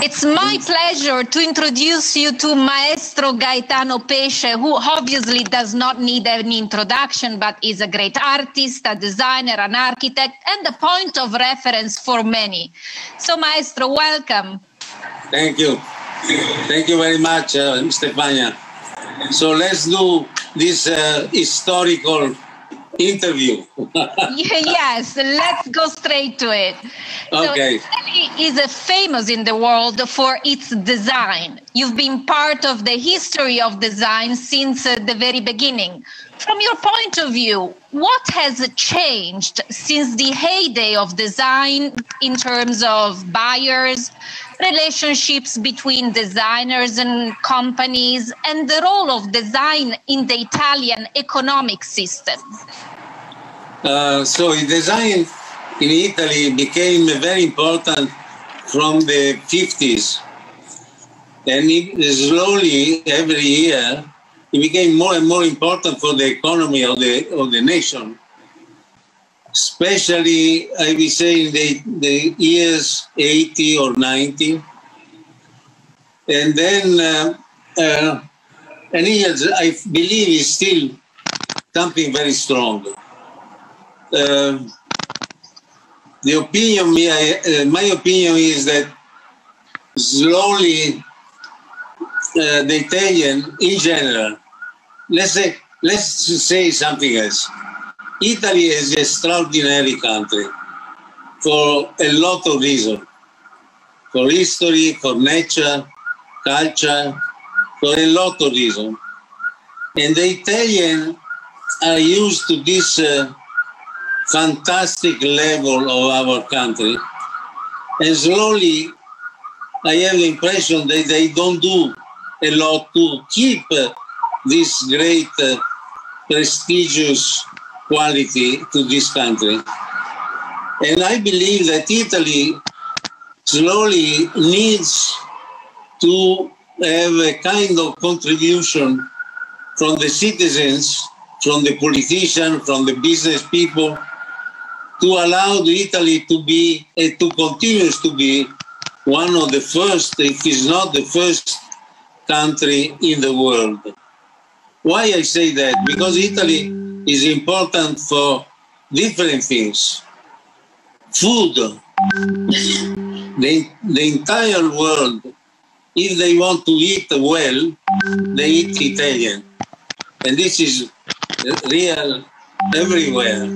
It's my pleasure to introduce you to Maestro Gaetano Pesce, who obviously does not need any introduction, but is a great artist, a designer, an architect, and a point of reference for many. So, Maestro, welcome. Thank you. Thank you very much, Stefania. So let's do this historical interview. Yes, let's go straight to it. Okay. So Italy is famous in the world for its design. You've been part of the history of design since the very beginning. From your point of view, what has changed since the heyday of design in terms of buyers, relationships between designers and companies, and the role of design in the Italian economic system? So design in Italy became very important from the 50s. And slowly, every year, it became more and more important for the economy of the nation. Especially, I will say, in the years 80 or 90. And then, and I believe is still something very strong. The opinion, my opinion is that slowly the Italian, in general, let's say something else. Italy is an extraordinary country for a lot of reasons, for history, for nature, culture, for a lot of reasons. And the Italians are used to this fantastic level of our country. And slowly, I have the impression that they don't do a lot to keep this great prestigious quality to this country. And I believe that Italy slowly needs to have a kind of contribution from the citizens, from the politicians, from the business people, to allow Italy to be, to continue to be one of the first, if it's not the first country in the world. Why I say that? Because Italy is important for different things. Food. The entire world, if they want to eat well, they eat Italian. And this is real everywhere.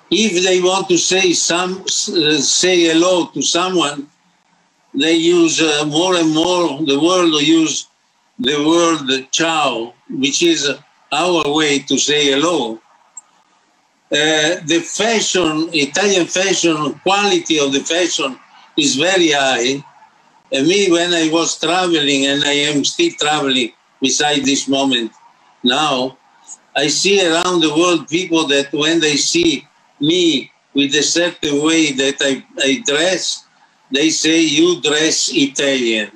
If they want to say hello to someone, they use more and more, the world use the word ciao, which is our way to say hello. The fashion, Italian fashion, quality of the fashion is very high. And me, when I was traveling, and I am still traveling beside this moment now, I see around the world people that when they see me with a certain way that I dress, they say, you dress Italian,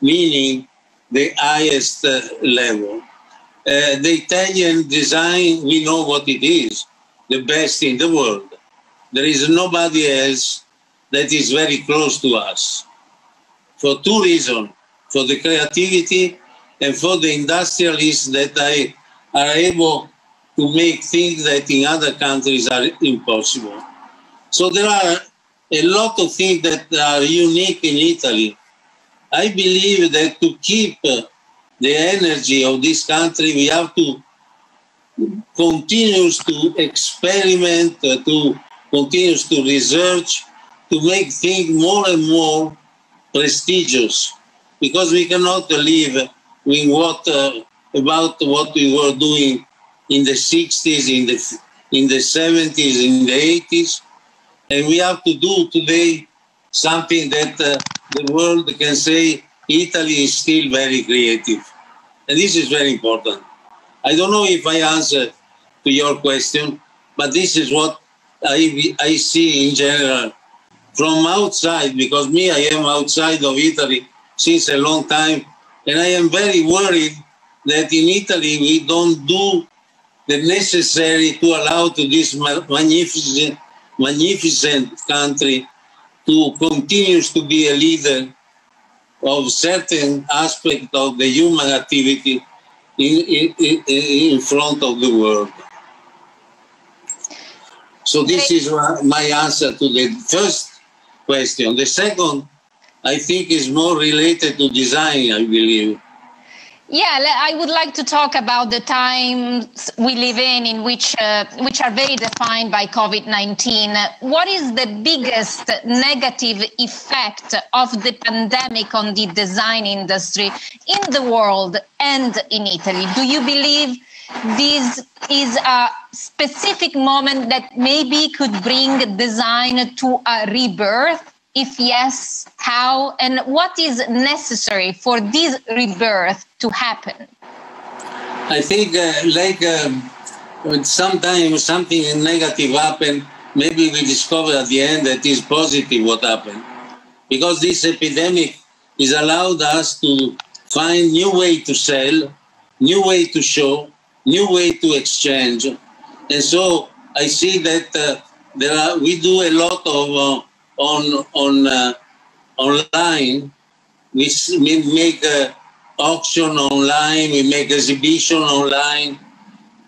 meaning the highest level. The Italian design, we know what it is, the best in the world. There is nobody else that is very close to us. For two reasons, for the creativity and for the industrialists that are able to make things that in other countries are impossible. So there are a lot of things that are unique in Italy. I believe that to keep the energy of this country, we have to continue to experiment, to continue to research, to make things more and more prestigious, because we cannot live with about what we were doing in the 60s, in the 70s, in the 80s, and we have to do today something that the world can say Italy is still very creative. And this is very important. I don't know if I answer to your question, but this is what I see in general from outside, because me, I am outside of Italy since a long time, and I am very worried that in Italy we don't do the necessary to allow to this magnificent country to continue to be a leader of certain aspect of the human activity in front of the world. So this is my answer to the first question. The second, I think, is more related to design, I believe. Yeah, I would like to talk about the times we live in which are very defined by COVID-19. What is the biggest negative effect of the pandemic on the design industry in the world and in Italy? Do you believe this is a specific moment that maybe could bring design to a rebirth? If yes, how? And what is necessary for this rebirth to happen? I think sometimes something negative happens, maybe we discover at the end that is positive what happened. Because this epidemic has allowed us to find new way to sell, new way to show, new way to exchange. And so I see that we do a lot of online. We make auction online, we make exhibition online.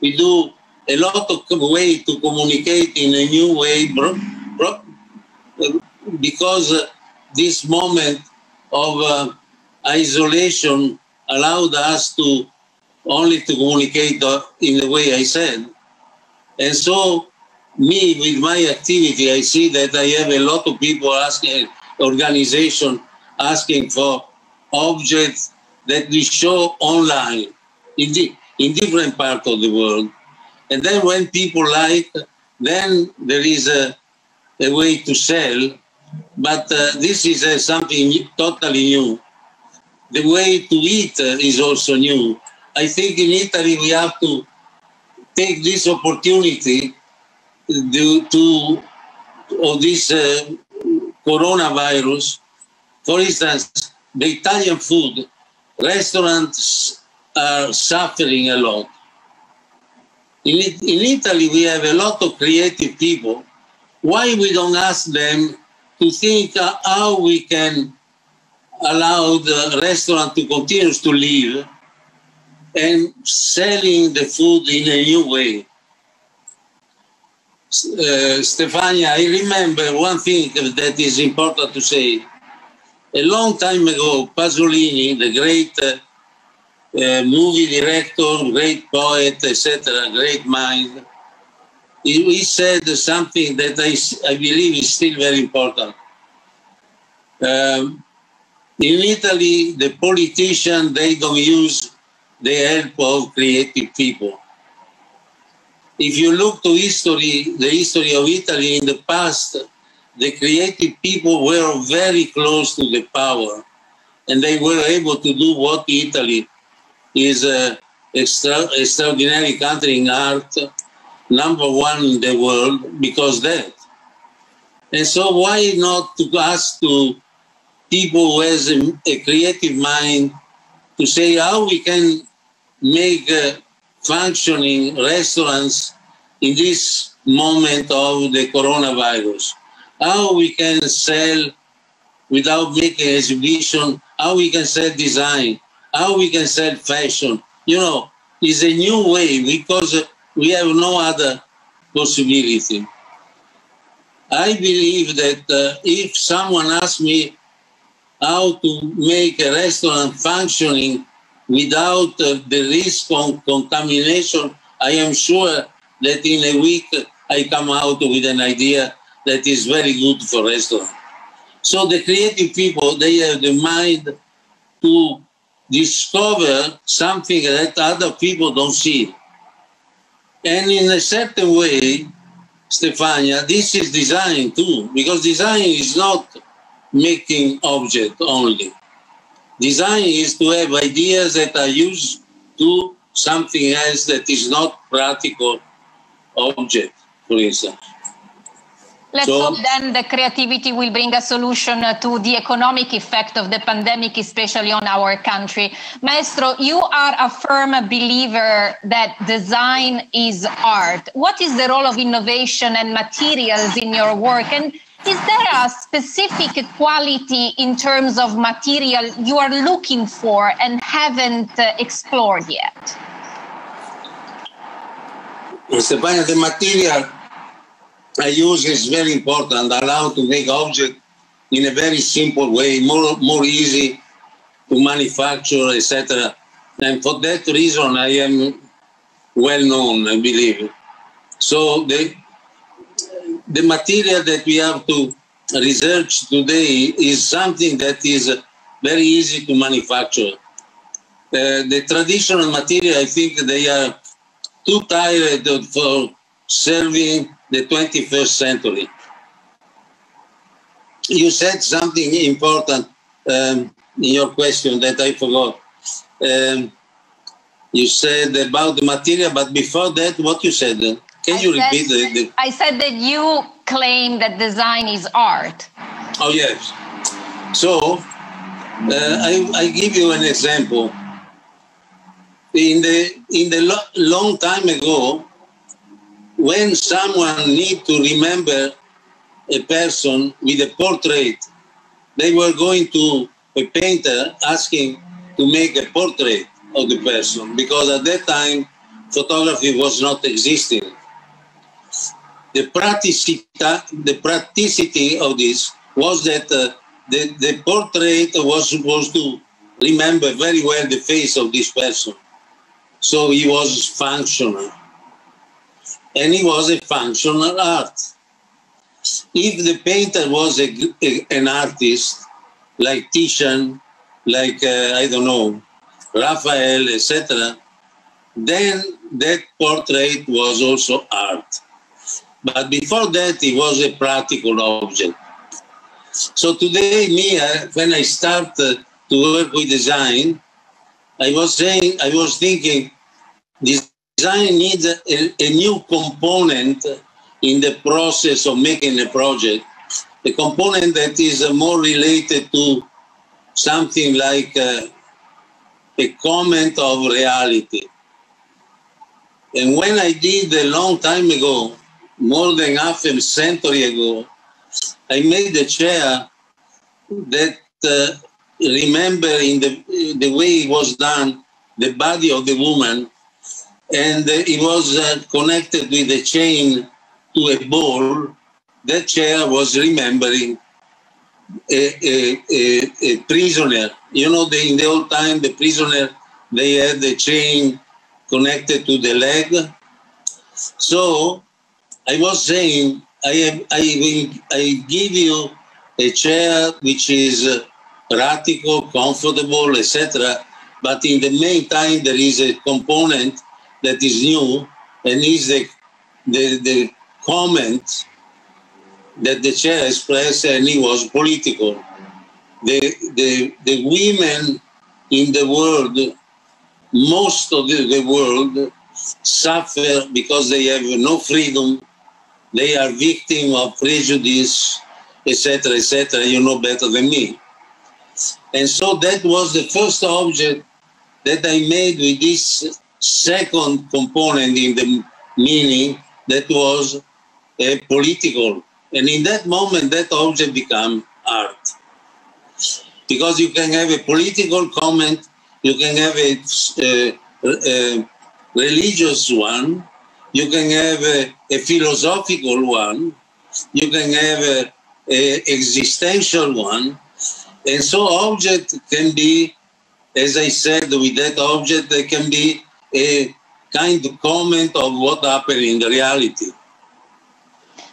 We do a lot of way to communicate in a new way because this moment of isolation allowed us to only to communicate in the way I said. And so me, with my activity, I see that I have a lot of people asking, organization asking for objects that we show online in different parts of the world. And then when people like, then there is a way to sell. But this is something totally new. The way to eat is also new. I think in Italy we have to take this opportunity due to this coronavirus. For instance, the Italian food, restaurants are suffering a lot. In Italy, we have a lot of creative people. Why we don't ask them to think how we can allow the restaurant to continue to live and selling the food in a new way? Stefania, I remember one thing that is important to say. A long time ago, Pasolini, the great movie director, great poet, etc., great mind, he said something that I believe is still very important. In Italy, the politicians, they don't use the help of creative people. If you look to history, the history of Italy in the past, the creative people were very close to the power, and they were able to do what Italy is an extraordinary country in art, #1 in the world, because that. And so why not to ask to people who has a creative mind to say how we can make functioning restaurants in this moment of the coronavirus? How we can sell without making exhibition, how we can sell design, how we can sell fashion. You know, it's a new way because we have no other possibility. I believe that if someone asks me how to make a restaurant functioning without the risk of contamination, I am sure that in a week I come out with an idea that is very good for restaurants. So the creative people, they have the mind to discover something that other people don't see. And in a certain way, Stefania, this is design too, because design is not making object only. Design is to have ideas that are used to something else that is not practical object, for instance. Let's hope then the creativity will bring a solution to the economic effect of the pandemic, especially on our country. Maestro, you are a firm believer that design is art. What is the role of innovation and materials in your work? And Is there a specific quality in terms of material you are looking for and haven't explored yet? Stefania, the material I use is very important, allow to make object in a very simple way, more easy to manufacture, etc. And for that reason, I am well known, I believe. So the material that we have to research today is something that is very easy to manufacture. The traditional material, I think they are too tired for serving the 21st century. You said something important in your question that I forgot. You said about the material, but before that, what you said? Can you repeat? I said that you claim that design is art. Oh, yes. So, I give you an example. In the long time ago, when someone need to remember a person with a portrait, they were going to a painter asking to make a portrait of the person, because at that time photography was not existing. The practicity of this was that the portrait was supposed to remember very well the face of this person. So he was functional. And he was a functional art. If the painter was an artist, like Titian, like, I don't know, Raphael, etc., then that portrait was also art. But before that, it was a practical object. So today, when I start to work with design, I was thinking, design needs a new component in the process of making a project, a component that is more related to something like a comment of reality. And when I did a long time ago, more than half a century ago, I made a chair that remember in the way it was done, the body of the woman, and it was connected with a chain to a ball. That chair was remembering a prisoner. You know, in the old time, the prisoner, they had the chain connected to the leg. So I was saying, I give you a chair which is practical, comfortable, etc. But in the meantime, there is a component that is new, and is the comment that the chair expressed, and it was political. The women in the world, most of the world, suffer because they have no freedom. They are victims of prejudice, etc., etc. You know better than me. And so that was the first object that I made with this second component in the meaning, that was political. And in that moment, that object became art. Because you can have a political comment, you can have a religious one, you can have a philosophical one, you can have a existential one. And so object can be, as I said, with that object, there can be a kind of comment of what happened in the reality.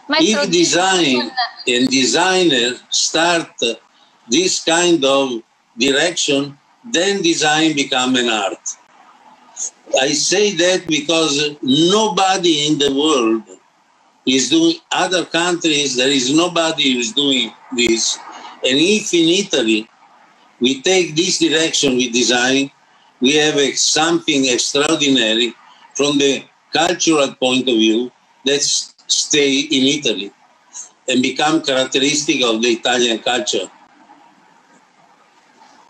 If design and designer start this kind of direction, then design becomes an art. I say that because nobody in the world is doing, other countries, there is nobody who is doing this. And if in Italy we take this direction with design, we have something extraordinary from the cultural point of view that stay in Italy and become characteristic of the Italian culture.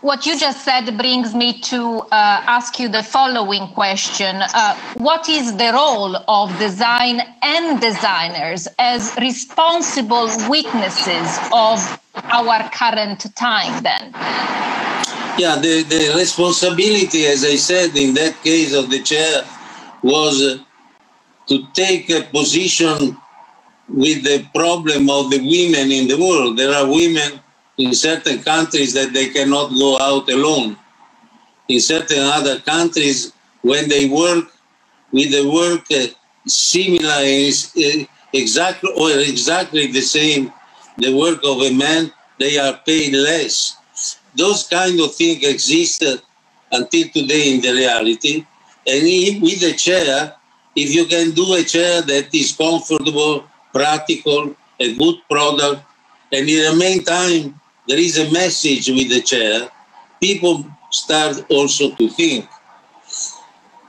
what you just said brings me to ask you the following question. What is the role of design and designers as responsible witnesses of our current time then? Yeah, the responsibility, as I said, in that case of the chair, was to take a position with the problem of the women in the world. There are women in certain countries that they cannot go out alone. In certain other countries, when they work with the work similar, exactly the same, the work of a man, they are paid less. Those kind of things exist until today in the reality. And with the chair, if you can do a chair that is comfortable, practical, a good product, and in the meantime, there is a message with the chair, people start also to think.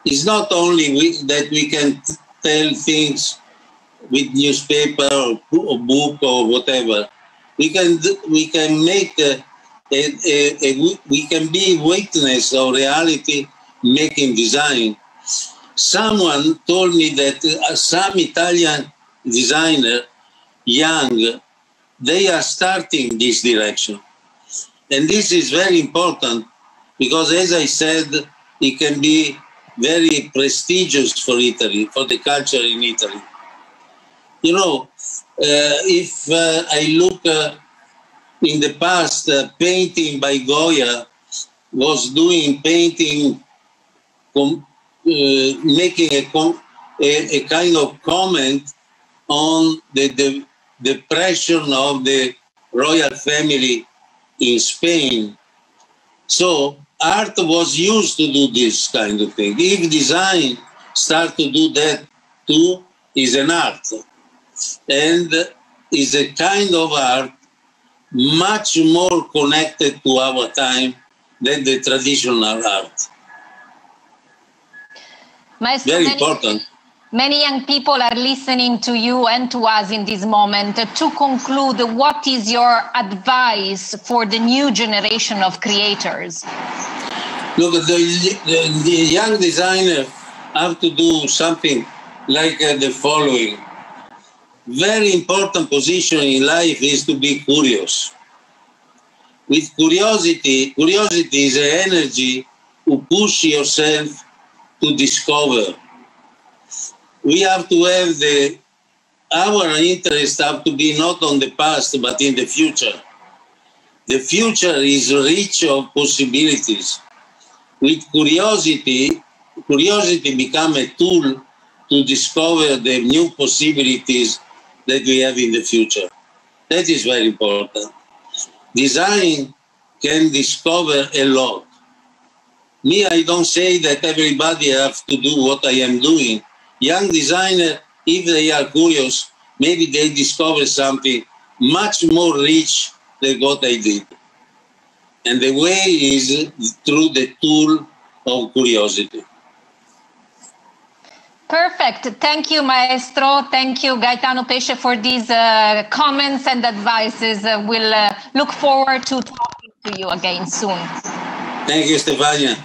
It's not only that we can tell things with newspaper or book or whatever. We can make we can be witness of reality making design. Someone told me that some Italian designer, young, they are starting this direction. And this is very important because, as I said, it can be very prestigious for Italy, for the culture in Italy. You know, if I look in the past, painting by Goya was doing painting, making a kind of comment on the depression of the royal family in Spain. So art was used to do this kind of thing. If design start to do that too, is an art. And is a kind of art much more connected to our time than the traditional art. Maestro, very important. Many young people are listening to you and to us in this moment. To conclude, what is your advice for the new generation of creators? Look, the young designer have to do something like the following. Very important position in life is to be curious. With curiosity is an energy to push yourself to discover. We have to have our interest have to be not on the past, but in the future. The future is rich of possibilities. With curiosity becomes a tool to discover the new possibilities that we have in the future. That is very important. Design can discover a lot. Me, I don't say that everybody has to do what I am doing. Young designers, if they are curious, maybe they discover something much more rich than what I did. And the way is through the tool of curiosity. Perfect. Thank you, Maestro. Thank you, Gaetano Pesce, for these comments and advices. We'll look forward to talking to you again soon. Thank you, Stefania.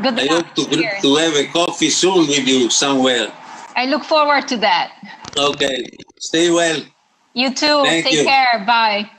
Good luck. I hope to have a coffee soon with you somewhere. I look forward to that. Okay. Stay well. You too. Take care. Bye.